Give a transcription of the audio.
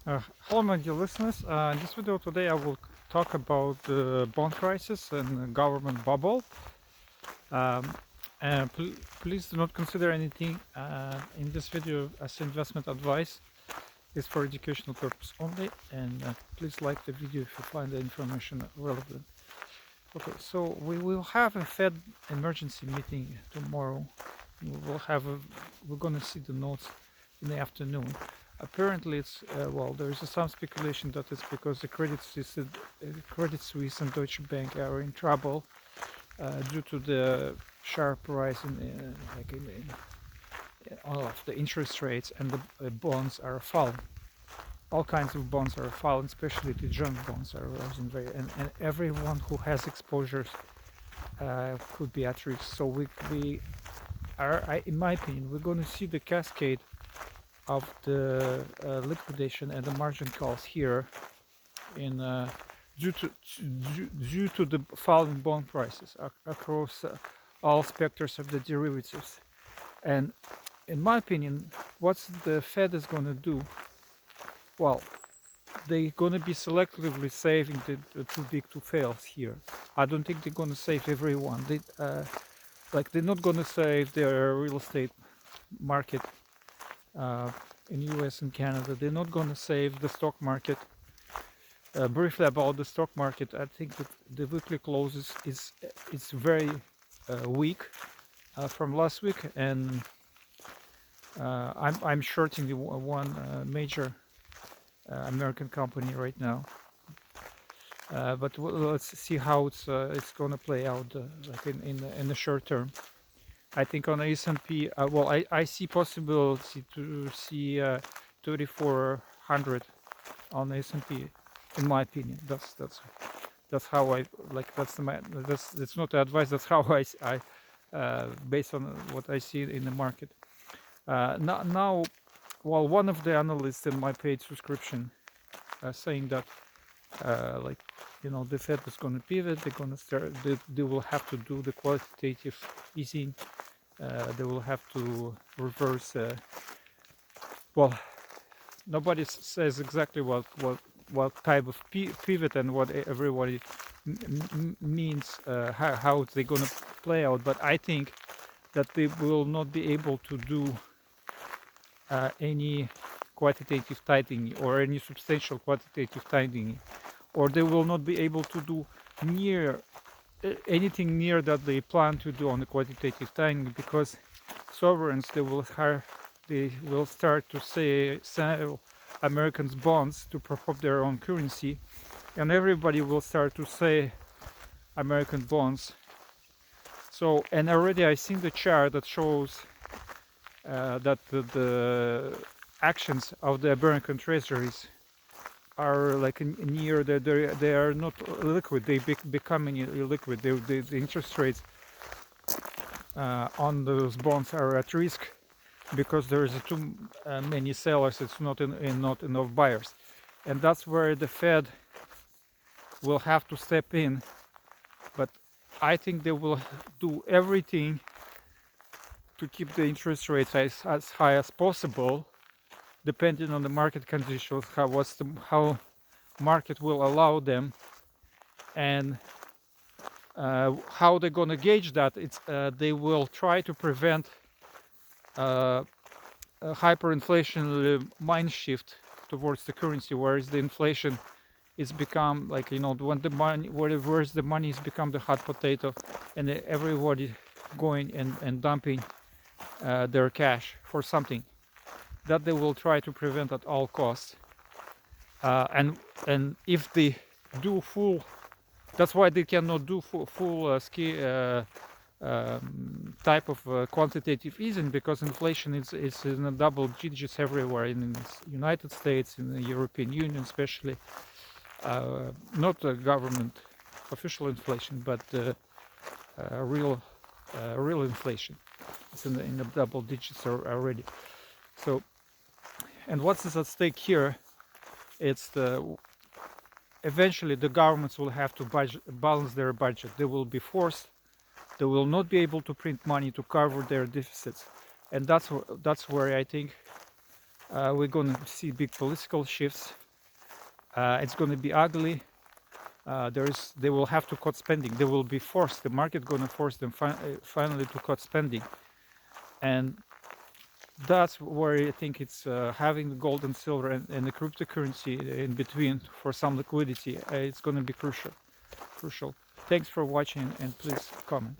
Hello, my dear listeners. In this video today, I will talk about the bond crisis and government bubble. Um, and please do not consider anything in this video as investment advice. It's for educational purpose only. And please like the video if you find the information relevant. Okay, so we will have a Fed emergency meeting tomorrow. We will have we're going to see the notes in the afternoon. Apparently, it's well. There is some speculation that it's because the Credit Suisse and Deutsche Bank are in trouble due to the sharp rise in all of the interest rates, and the bonds are falling. All kinds of bonds are falling, especially the German bonds are rising very, and everyone who has exposures could be at risk. So we are, in my opinion, we're going to see the cascade of the liquidation and the margin calls here in due to due to the falling bond prices across all specters of the derivatives. And in my opinion, what's the Fed is going to do? Well, they're going to be selectively saving the too big to fail here. I don't think they're going to save everyone. They're not going to save their real estate market uh, in US and Canada. They're not going to save the stock market. Briefly about the stock market, I think that the weekly closes is very weak from last week, and I'm shorting the one major American company right now. But let's see how it's going to play out like in the short term. I think on the S&P, well, I see possibility to see 3,400 on the S&P, in my opinion. That's how I like. That's not advice. That's how I based on what I see in the market. Now, well, one of the analysts in my paid subscription saying that like the Fed is going to pivot. They're going to start. They will have to do the quantitative easing. They will have to reverse. Well, nobody says exactly what type of pivot and what everybody means, how they're going to play out. But I think that they will not be able to do any quantitative tightening or any substantial quantitative tightening, or they will not be able to do near anything near that they plan to do on the quantitative tightening, because sovereigns they will start to sell Americans bonds to prop up their own currency, and everybody will start to say American bonds. So, and already I seen the chart that shows that the actions of the American treasuries are like near they are not liquid. They becoming illiquid. The interest rates on those bonds are at risk because there is too many sellers. It's not not enough buyers, and that's where the Fed will have to step in. But I think they will do everything to keep the interest rates as high as possible, depending on the market conditions, how market will allow them, and how they're gonna gauge that. It's they will try to prevent a hyperinflation mind shift towards the currency, whereas the inflation is become like when the money where's the money has become the hot potato, and everybody going and dumping their cash for something that they will try to prevent at all costs. And if they do full, that's why they cannot do full type of quantitative easing, because inflation is in a double digits everywhere in the United States, in the European Union especially. Not government official inflation, but real real inflation. It's in the double digits already. So, and what is at stake here? It's eventually the governments will have to balance their budget. They will be forced. They will not be able to print money to cover their deficits, and that's where I think we're going to see big political shifts. It's going to be ugly. They will have to cut spending. They will be forced. The market going to force them finally to cut spending, and that's where I think it's having the gold and silver and the cryptocurrency in between for some liquidity. It's going to be crucial. Thanks for watching, and please comment.